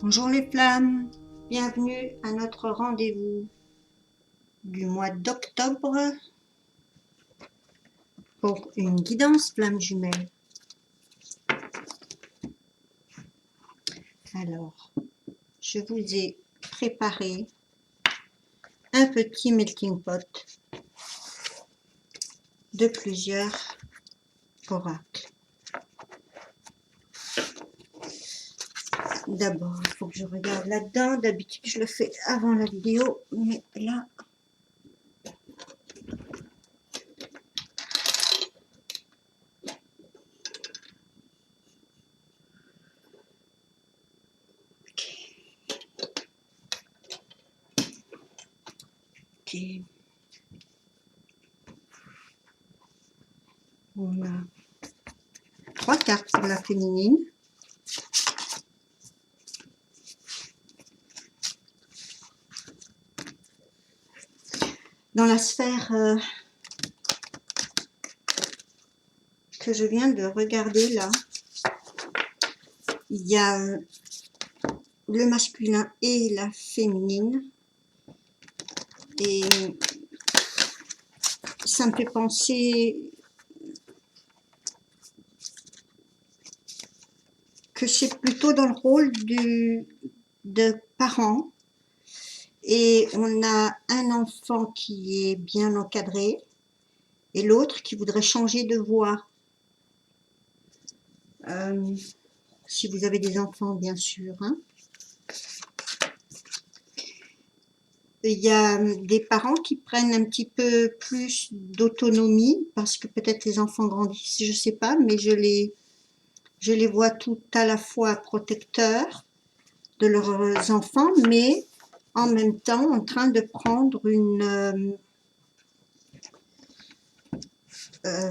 Bonjour les flammes, bienvenue à notre rendez-vous du mois d'octobre pour une guidance flamme jumelle. Alors, je vous ai préparé un petit melting pot de plusieurs oracles. D'abord, il faut que je regarde là-dedans. D'habitude, je le fais avant la vidéo, mais là... Ok. On a 3 cartes pour la féminine. Dans la sphère que je viens de regarder là, il y a le masculin et la féminine. Et ça me fait penser que c'est plutôt dans le rôle de parent. Et on a un enfant qui est bien encadré et l'autre qui voudrait changer de voie. Si vous avez des enfants, bien sûr. Hein. Il y a des parents qui prennent un petit peu plus d'autonomie parce que peut-être les enfants grandissent, je ne sais pas, mais je les vois tout à la fois protecteurs de leurs enfants, mais en même temps en train de prendre une... je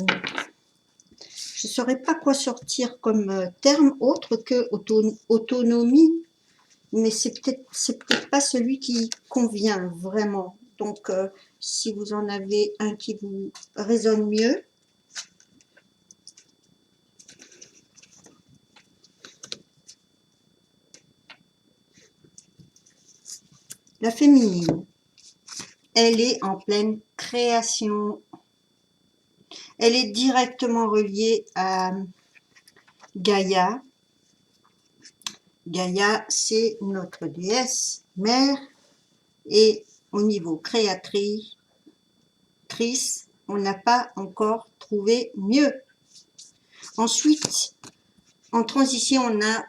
ne saurais pas quoi sortir comme terme autre que autonomie, mais c'est peut-être pas celui qui convient vraiment. Donc, si vous en avez un qui vous résonne mieux, la féminine, elle est en pleine création. Elle est directement reliée à Gaïa. Gaïa, c'est notre déesse mère, et au niveau créatrice, on n'a pas encore trouvé mieux. Ensuite, en transition, on a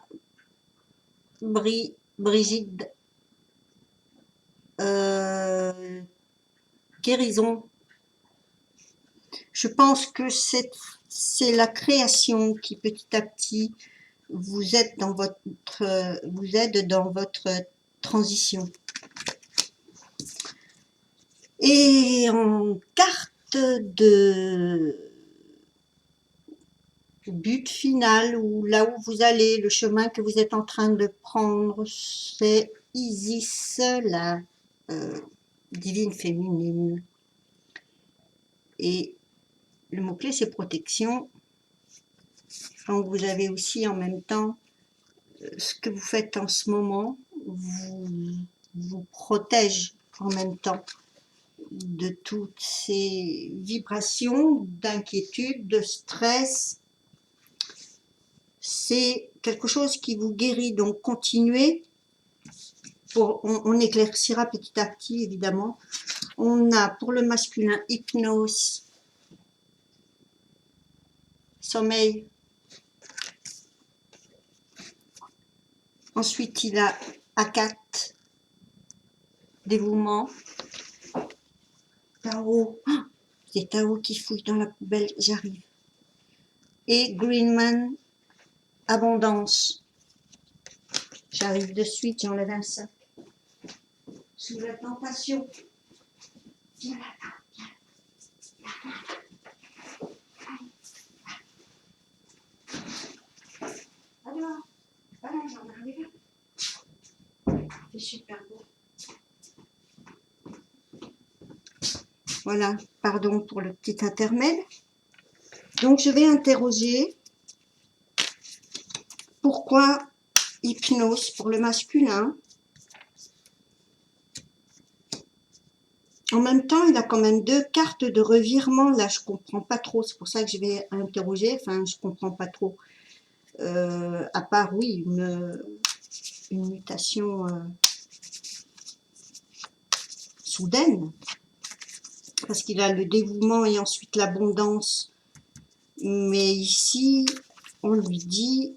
Brigitte, guérison. Je pense que c'est la création qui petit à petit vous aide dans votre transition. Et en carte de but final, ou là où vous allez, le chemin que vous êtes en train de prendre, c'est Isis, la divine féminine. Et le mot-clé, c'est protection. Donc vous avez aussi en même temps ce que vous faites en ce moment vous protège en même temps de toutes ces vibrations d'inquiétude, de stress. C'est quelque chose qui vous guérit, donc continuez. On éclaircira petit à petit, évidemment. On a pour le masculin hypnose, sommeil. Ensuite, il a Akat, dévouement. Tao, oh, c'est Tao qui fouille dans la poubelle, j'arrive. Et Greenman, abondance. J'arrive de suite, j'enlève un sac. Sous la tentation. Viens là-bas, viens. Alors, voilà, j'en arrive là. C'est super beau. Voilà, pardon pour le petit intermède. Donc, je vais interroger pourquoi hypnose. équinoxe pour le masculin. En même temps, il a quand même 2 cartes de revirement. Là, je comprends pas trop. C'est pour ça que je vais interroger. Enfin, je comprends pas trop. À part, oui, une mutation soudaine. Parce qu'il a le dévouement et ensuite l'abondance. Mais ici, on lui dit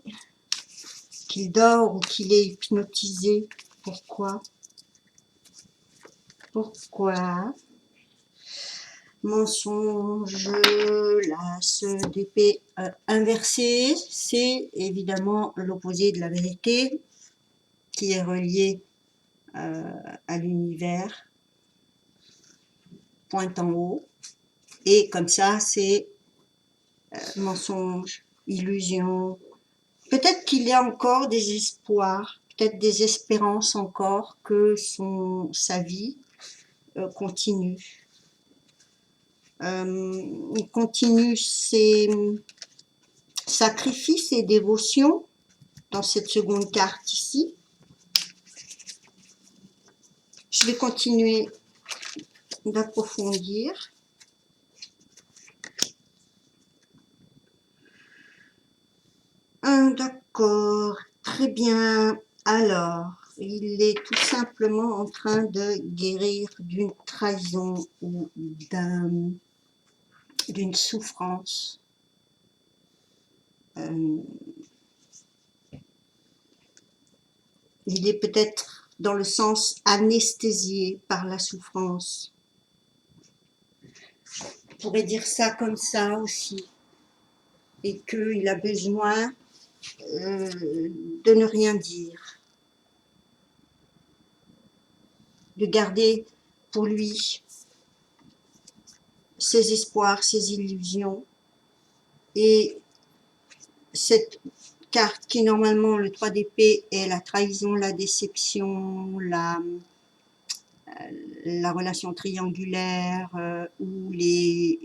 qu'il dort ou qu'il est hypnotisé. Pourquoi? Pourquoi? Mensonge, l'as d'épée inversé, c'est évidemment l'opposé de la vérité qui est relié à l'univers, pointe en haut, et comme ça c'est mensonge, illusion. Peut-être qu'il y a encore des espoirs, peut-être des espérances encore que sa vie continue. Il continue ses sacrifices et dévotions dans cette seconde carte ici. Je vais continuer d'approfondir. D'accord, très bien. Alors, il est tout simplement en train de guérir d'une trahison ou d'une souffrance. Il est peut-être dans le sens anesthésié par la souffrance. On pourrait dire ça comme ça aussi. Et qu'il a besoin de ne rien dire. De garder pour lui ses espoirs, ses illusions. Et cette carte qui normalement, le 3 d'épée, est la trahison, la déception, la relation triangulaire ou les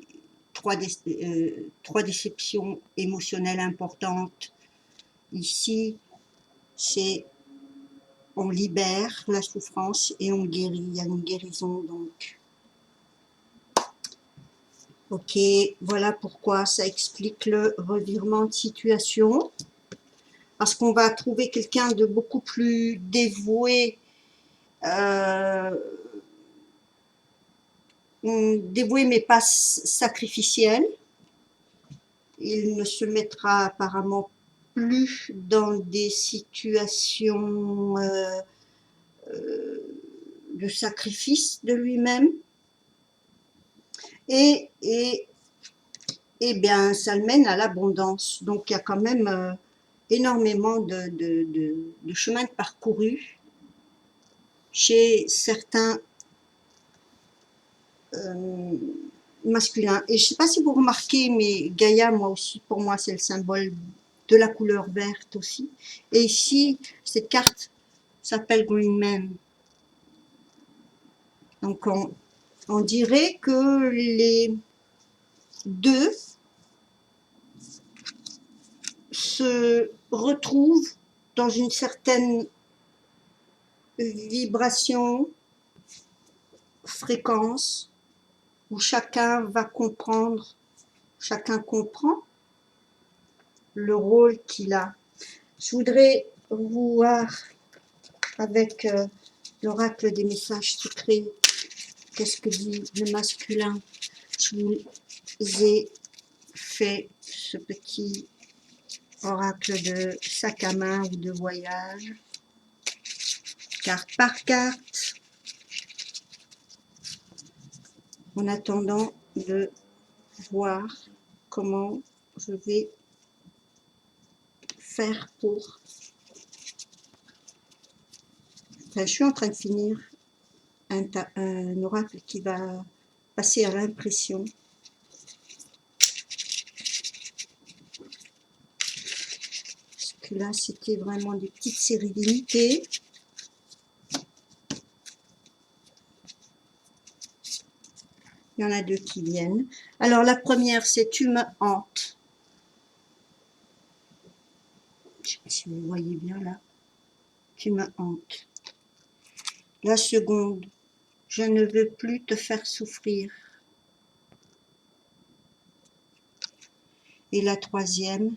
trois déceptions émotionnelles importantes. Ici, c'est on libère la souffrance et on guérit. Il y a une guérison donc. Ok, voilà pourquoi ça explique le revirement de situation. Parce qu'on va trouver quelqu'un de beaucoup plus dévoué, dévoué mais pas sacrificiel. Il ne se mettra apparemment plus dans des situations de sacrifice de lui-même. Et bien, ça le mène à l'abondance. Donc, il y a quand même énormément de chemin de parcouru chez certains masculins. Et je ne sais pas si vous remarquez, mais Gaïa, moi aussi, pour moi, c'est le symbole de la couleur verte aussi. Et ici, cette carte s'appelle Green Man. Donc, on dirait que les deux se retrouvent dans une certaine vibration, fréquence, où chacun va comprendre, chacun comprend le rôle qu'il a. Je voudrais voir avec l'oracle des messages secrets, qu'est-ce que dit le masculin. Je vous ai fait ce petit oracle de sac à main ou de voyage, carte par carte, en attendant de voir comment je vais faire pour... Enfin, je suis en train de finir un oracle qui va passer à l'impression. Parce que là, c'était vraiment des petites séries limitées. Il y en a deux qui viennent. Alors, la première, c'est « Tu me hantes ». Je ne sais pas si vous voyez bien là. tu me hantes. La seconde, je ne veux plus te faire souffrir. Et la troisième,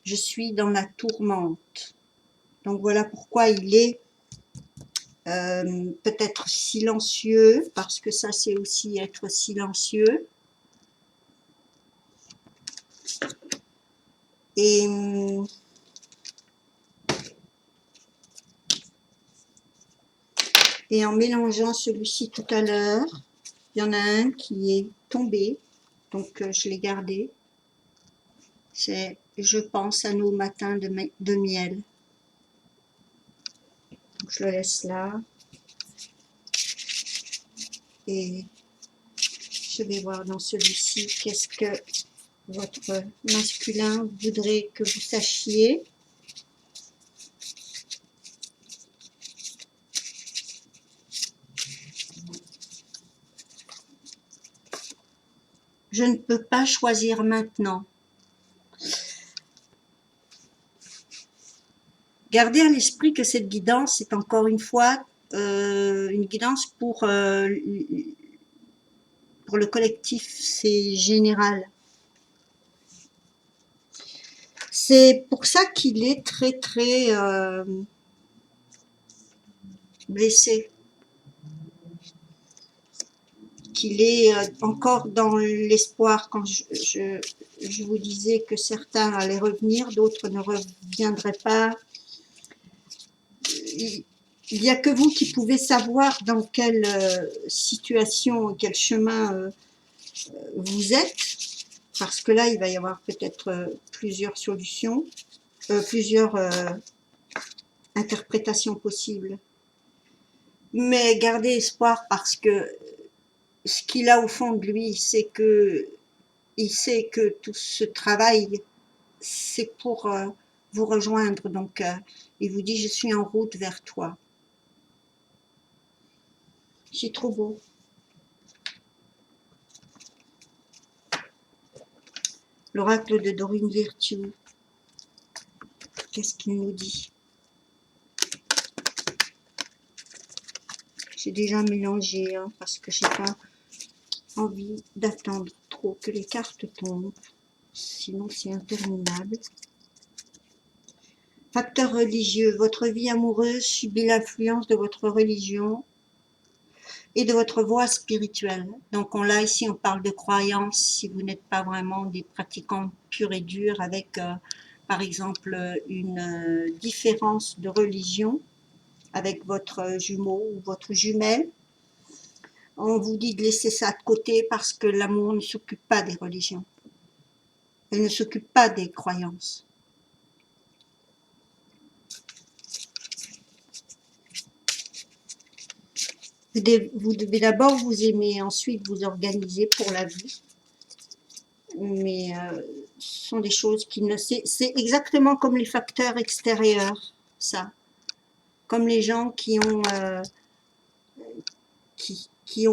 je suis dans la tourmente. Donc voilà pourquoi il est peut-être silencieux, parce que ça c'est aussi être silencieux. Et en mélangeant celui-ci tout à l'heure, il y en a un qui est tombé, donc je l'ai gardé. C'est Je pense à nos matins de miel. Donc, je le laisse là. Et je vais voir dans celui-ci qu'est-ce que votre masculin voudrait que vous sachiez. Je ne peux pas choisir maintenant. Gardez à l'esprit que cette guidance est encore une fois une guidance pour le collectif, c'est général. C'est pour ça qu'il est très très blessé, qu'il est encore dans l'espoir. Quand je vous disais que certains allaient revenir, d'autres ne reviendraient pas. Il n'y a que vous qui pouvez savoir dans quelle situation, quel chemin vous êtes, parce que là, il va y avoir peut-être plusieurs solutions, plusieurs interprétations possibles. Mais gardez espoir, parce que ce qu'il a au fond de lui, c'est que il sait que tout ce travail, c'est pour vous rejoindre. Donc, il vous dit, je suis en route vers toi. C'est trop beau. L'oracle de Dorine Virtue, qu'est-ce qu'il nous dit? J'ai déjà mélangé, hein, parce que j'ai pas envie d'attendre trop que les cartes tombent, sinon c'est interminable. Facteur religieux, votre vie amoureuse subit l'influence de votre religion et de votre voie spirituelle. Donc là, ici, on parle de croyance, si vous n'êtes pas vraiment des pratiquants purs et durs, avec, par exemple, une différence de religion avec votre jumeau ou votre jumelle. On vous dit de laisser ça de côté, parce que l'amour ne s'occupe pas des religions. Elle ne s'occupe pas des croyances. Vous devez d'abord vous aimer, ensuite vous organiser pour la vie. Mais ce sont des choses qui ne... C'est exactement comme les facteurs extérieurs, ça. Comme les gens qui ont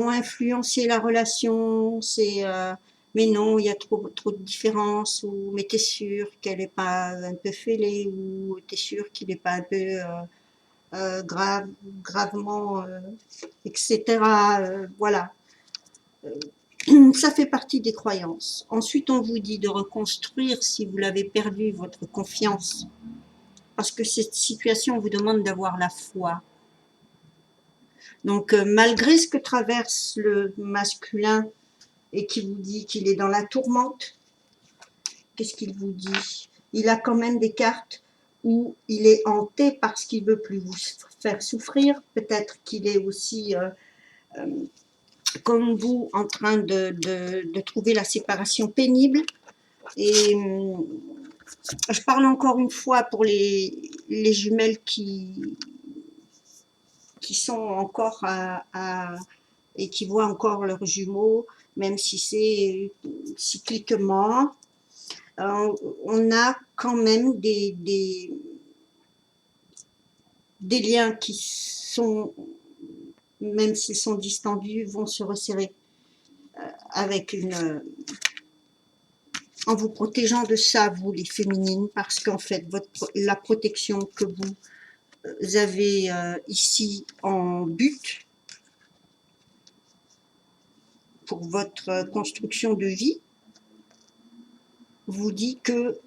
influencé la relation, c'est mais non, il y a trop de différences, ou mais t'es sûr qu'elle n'est pas un peu fêlée, ou t'es sûr qu'il n'est pas un peu gravement, etc. Voilà. Ça fait partie des croyances. Ensuite, on vous dit de reconstruire, si vous l'avez perdu, votre confiance. Parce que cette situation vous demande d'avoir la foi. Donc, malgré ce que traverse le masculin et qui vous dit qu'il est dans la tourmente, qu'est-ce qu'il vous dit? Il a quand même des cartes où il est hanté parce qu'il ne veut plus vous faire souffrir. Peut-être qu'il est aussi, comme vous, en train de trouver la séparation pénible. Et je parle encore une fois pour les jumelles qui sont encore et qui voient encore leurs jumeaux, même si c'est cycliquement. On a quand même des liens qui sont, même s'ils sont distendus, vont se resserrer avec en vous protégeant de ça, vous les féminines, parce qu'en fait, la protection que vous vous avez ici en but pour votre construction de vie, vous dit que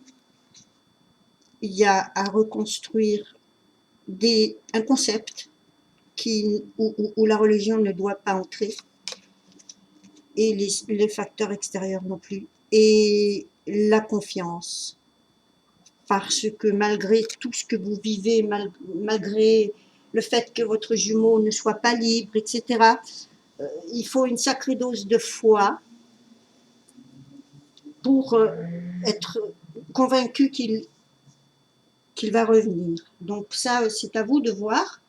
il y a à reconstruire un concept où la religion ne doit pas entrer, et les facteurs extérieurs non plus, et la confiance. Parce que malgré tout ce que vous vivez, malgré le fait que votre jumeau ne soit pas libre, etc., il faut une sacrée dose de foi pour être convaincu qu'il va revenir. Donc ça, c'est à vous de voir.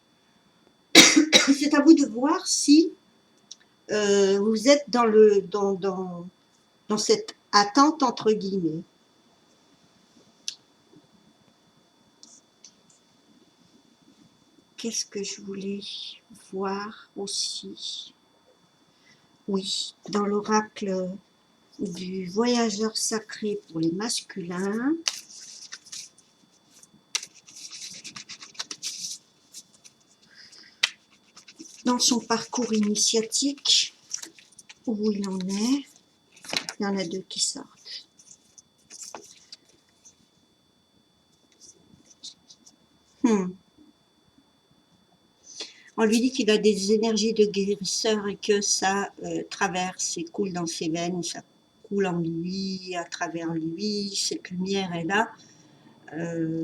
C'est à vous de voir si vous êtes dans cette attente entre guillemets. Qu'est-ce que je voulais voir aussi? Oui, dans l'oracle du voyageur sacré pour les masculins, dans son parcours initiatique, où il en est, il y en a deux qui sortent. On lui dit qu'il a des énergies de guérisseur et que ça traverse et coule dans ses veines, ça coule en lui, à travers lui, cette lumière est là,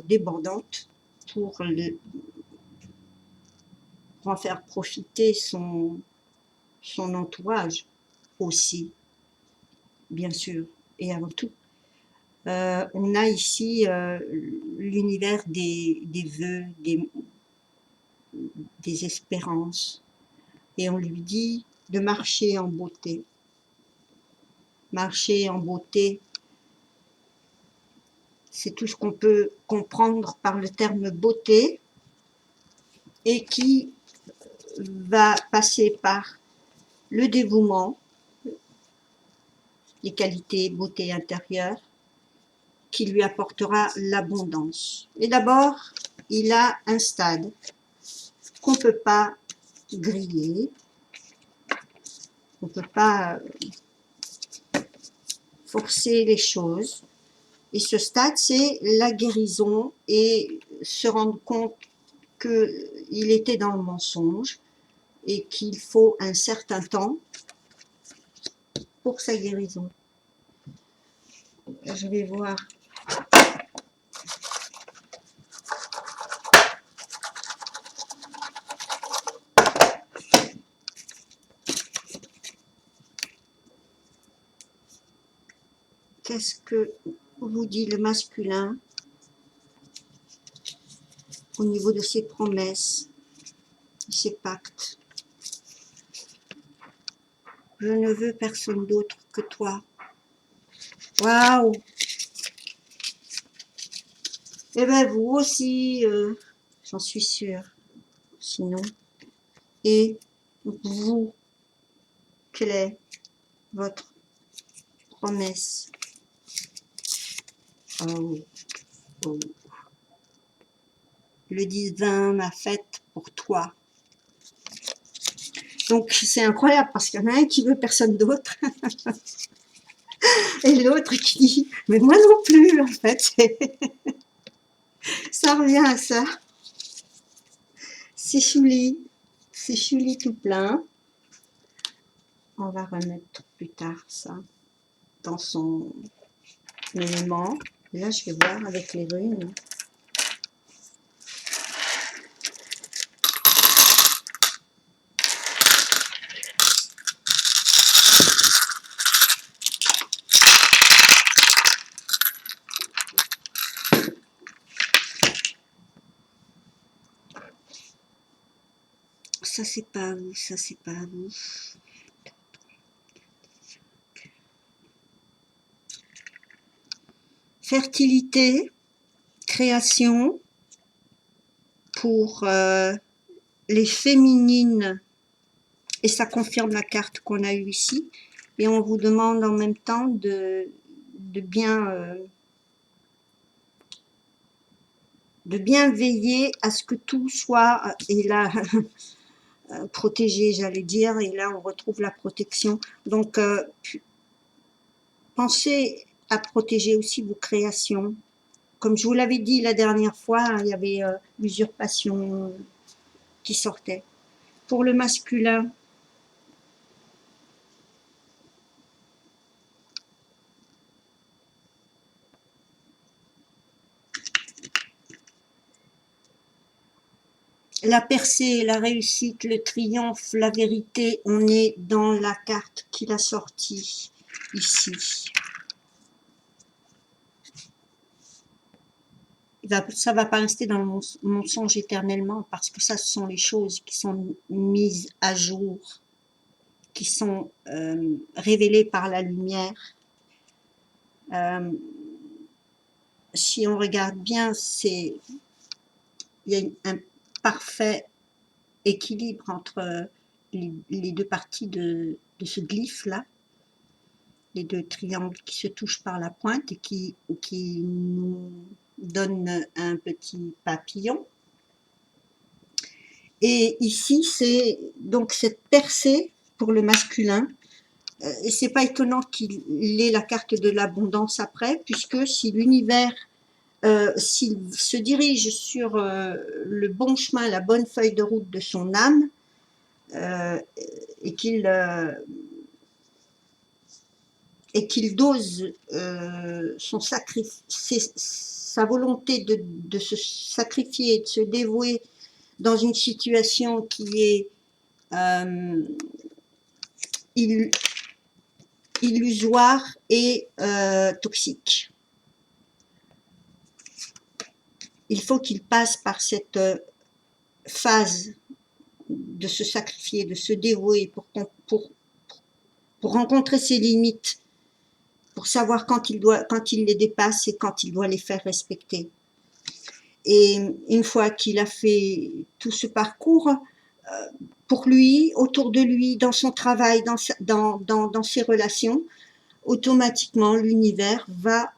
débordante, pour en faire profiter son entourage aussi, bien sûr, et avant tout. On a ici l'univers des vœux, des espérances, et on lui dit de marcher en beauté. Marcher en beauté, c'est tout ce qu'on peut comprendre par le terme beauté, et qui va passer par le dévouement, les qualités beauté intérieure, qui lui apportera l'abondance. Et d'abord, il a un stade qu'on ne peut pas griller, on ne peut pas forcer les choses. Et ce stade, c'est la guérison et se rendre compte qu'il était dans le mensonge et qu'il faut un certain temps pour sa guérison. Je vais voir. Qu'est-ce que vous dit le masculin au niveau de ses promesses, ses pactes? Je ne veux personne d'autre que toi. Waouh! Eh bien, vous aussi, j'en suis sûre. Sinon, et vous, quelle est votre promesse? Oh, oh. Le divin m'a faite pour toi. Donc c'est incroyable parce qu'il y en a un qui veut personne d'autre et l'autre qui dit mais moi non plus en fait. Ça revient à ça. C'est chouli tout plein. On va remettre plus tard ça dans son élément. Là je vais voir avec les runes. Ça c'est pas à vous, ça c'est pas à vous. Fertilité, création pour les féminines, et ça confirme la carte qu'on a eue ici, et on vous demande en même temps de bien de bien veiller à ce que tout soit, et là, protégé, j'allais dire, et là on retrouve la protection. Donc, pensez à protéger aussi vos créations. Comme je vous l'avais dit la dernière fois, hein, il y avait l'usurpation qui sortait. Pour le masculin, la percée, la réussite, le triomphe, la vérité, on est dans la carte qu'il a sortie ici. Ça ne va pas rester dans le mensonge éternellement, parce que ça, ce sont les choses qui sont mises à jour, qui sont révélées par la lumière. Si on regarde bien, il y a un parfait équilibre entre les deux parties de ce glyphe-là, les deux triangles qui se touchent par la pointe et qui nous donnent un petit papillon. Et ici, c'est donc cette percée pour le masculin. Et c'est pas étonnant qu'il ait la carte de l'abondance après, puisque si l'univers, s'il se dirige sur le bon chemin, la bonne feuille de route de son âme, et qu'il dose sa volonté de se sacrifier, de se dévouer dans une situation qui est illusoire et toxique. Il faut qu'il passe par cette phase de se sacrifier, de se dévouer pour rencontrer ses limites, pour savoir quand il les dépasse et quand il doit les faire respecter. Et une fois qu'il a fait tout ce parcours, pour lui, autour de lui, dans son travail, dans ses relations, automatiquement l'univers va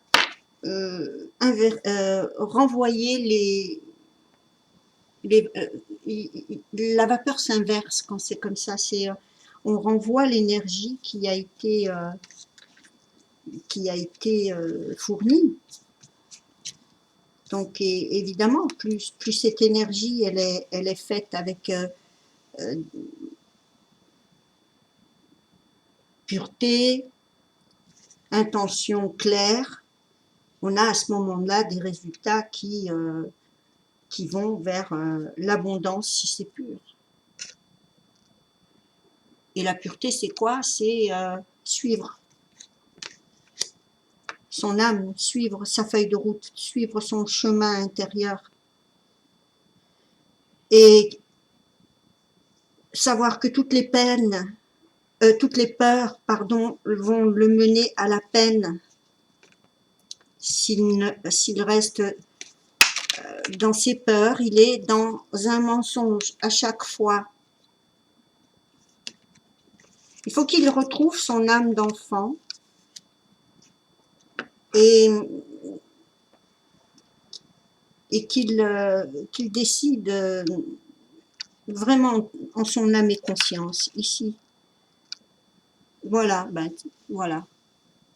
renvoyer la vapeur s'inverse quand c'est comme ça. On renvoie l'énergie qui a été fournie. Donc évidemment, plus cette énergie elle est faite avec pureté, intention claire, on a à ce moment-là des résultats qui vont vers l'abondance si c'est pur. Et la pureté, c'est quoi? C'est suivre son âme, suivre sa feuille de route, suivre son chemin intérieur. Et savoir que toutes les peines, toutes les peurs, pardon, vont le mener à la peine s'il reste dans ses peurs, il est dans un mensonge à chaque fois. Il faut qu'il retrouve son âme d'enfant et qu'il décide vraiment en son âme et conscience, ici. Voilà, voilà.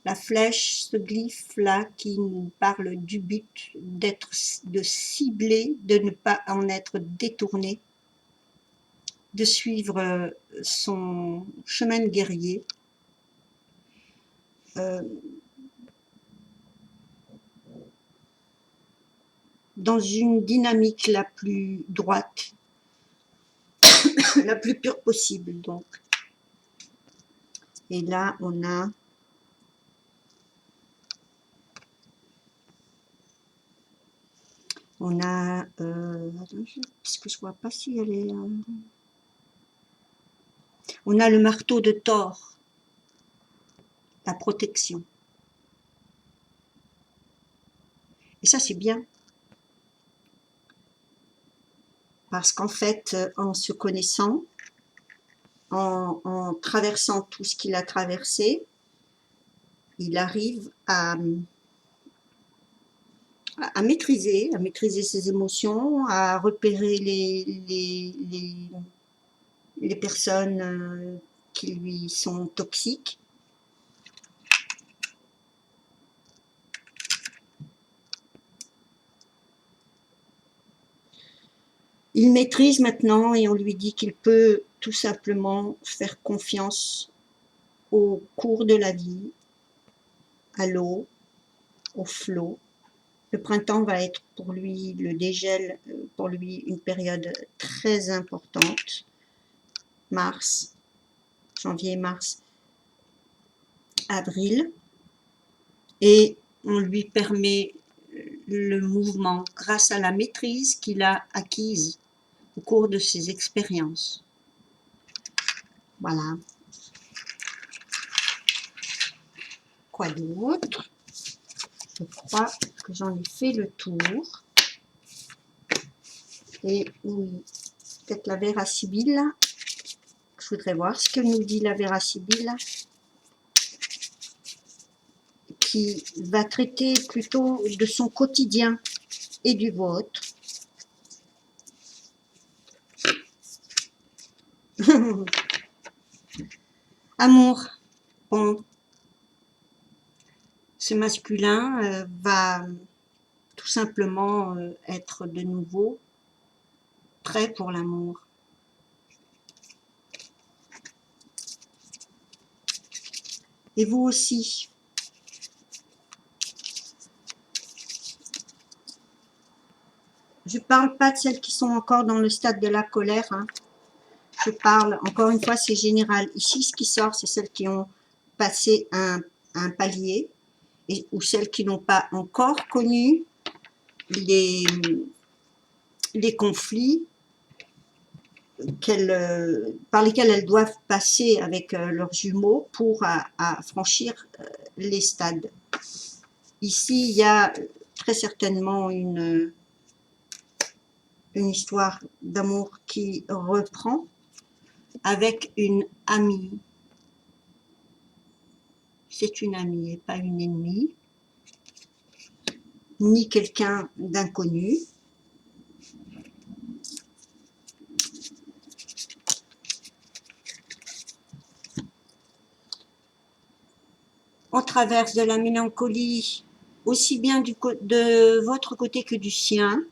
La flèche, ce glyphe-là qui nous parle du but de cibler, de ne pas en être détourné, de suivre son chemin de guerrier. Dans une dynamique la plus droite, la plus pure possible, donc. Et là, on a parce que je vois pas si elle est... on a le marteau de Thor, la protection. Et ça, c'est bien. Parce qu'en fait, en se connaissant, en traversant tout ce qu'il a traversé, il arrive à à maîtriser ses émotions, à repérer les personnes qui lui sont toxiques. Il maîtrise maintenant et on lui dit qu'il peut tout simplement faire confiance au cours de la vie, à l'eau, au flot. Le printemps va être pour lui, le dégel, pour lui une période très importante. Mars, janvier, mars, avril. Et on lui permet le mouvement grâce à la maîtrise qu'il a acquise au cours de ses expériences. Voilà. Quoi d'autre? Je crois que j'en ai fait le tour. Et oui, peut-être la Vera Sibylle. Je voudrais voir ce que nous dit la Vera Sibylle, qui va traiter plutôt de son quotidien et du vôtre. Amour. Bon, ce masculin va tout simplement être de nouveau prêt pour l'amour. Et vous aussi. Je ne parle pas de celles qui sont encore dans le stade de la colère. Hein. Je parle, encore une fois, c'est général. Ici, ce qui sort, c'est celles qui ont passé un palier ou celles qui n'ont pas encore connu les conflits par lesquels elles doivent passer avec leurs jumeaux pour franchir les stades. Ici, il y a très certainement une histoire d'amour qui reprend avec une amie. C'est une amie et pas une ennemie, ni quelqu'un d'inconnu. On traverse de la mélancolie aussi bien de votre côté que du sien.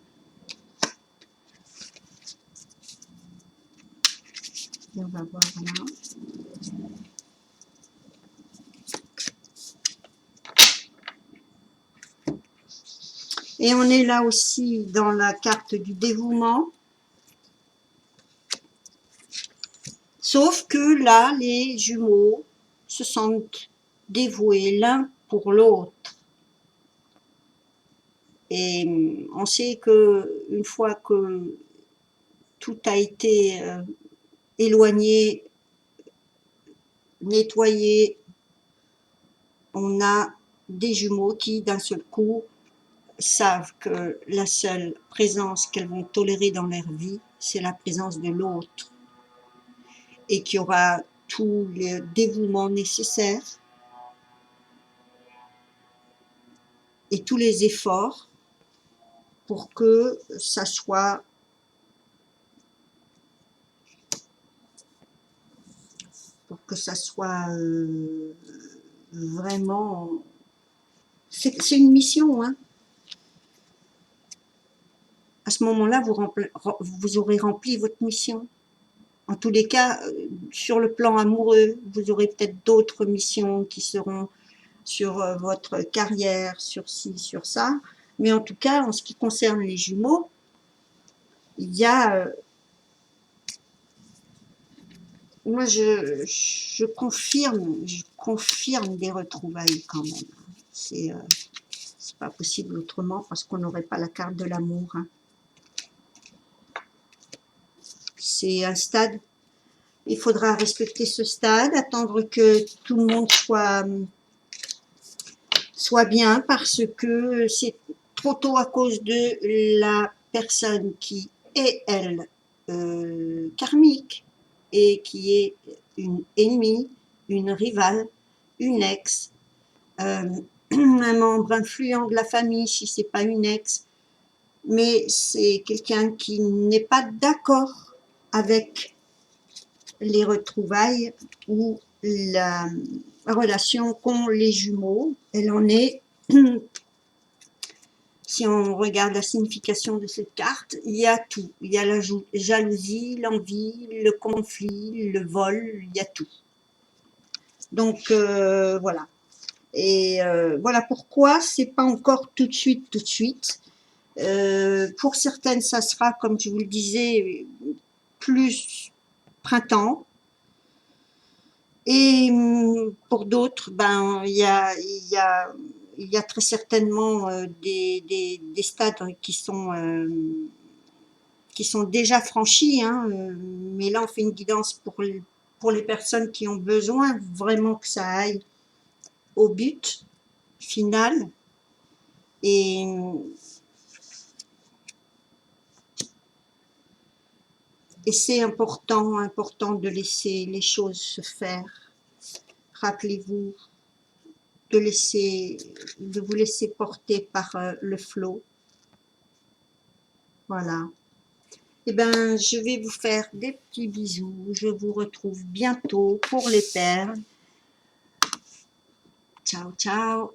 On va voir là. Et on est là aussi dans la carte du dévouement. Sauf que là, les jumeaux se sentent dévoués l'un pour l'autre. Et on sait que une fois que tout a été éloigné, nettoyé, on a des jumeaux qui d'un seul coup savent que la seule présence qu'elles vont tolérer dans leur vie, c'est la présence de l'autre, et qu'il y aura tout le dévouement nécessaire et tous les efforts pour que ça soit vraiment... C'est une mission, hein. À ce moment-là, vous aurez rempli votre mission. En tous les cas, sur le plan amoureux, vous aurez peut-être d'autres missions qui seront sur votre carrière, sur ci, sur ça. Mais en tout cas, en ce qui concerne les jumeaux, il y a... moi, je confirme des retrouvailles quand même. C'est pas possible autrement parce qu'on n'aurait pas la carte de l'amour. Hein. C'est un stade. Il faudra respecter ce stade, attendre que tout le monde soit bien parce que c'est trop tôt à cause de la personne qui est, elle, karmique et qui est une ennemie, une rivale, une ex, un membre influent de la famille, si c'est pas une ex, mais c'est quelqu'un qui n'est pas d'accord avec les retrouvailles ou la relation qu'ont les jumeaux. Elle en est, si on regarde la signification de cette carte, il y a tout. Il y a la jalousie, l'envie, le conflit, le vol, il y a tout. Donc voilà. Et voilà pourquoi c'est pas encore tout de suite, tout de suite. Pour certaines, ça sera, comme je vous le disais, plus printemps. Et pour d'autres, ben, il y a très certainement des stades qui sont déjà franchis, hein, mais là, on fait une guidance pour les personnes qui ont besoin vraiment que ça aille au but final. Et c'est important de laisser les choses se faire. Rappelez-vous de vous laisser porter par le flot. Voilà. Eh ben, je vais vous faire des petits bisous. Je vous retrouve bientôt pour les perles. Ciao, ciao.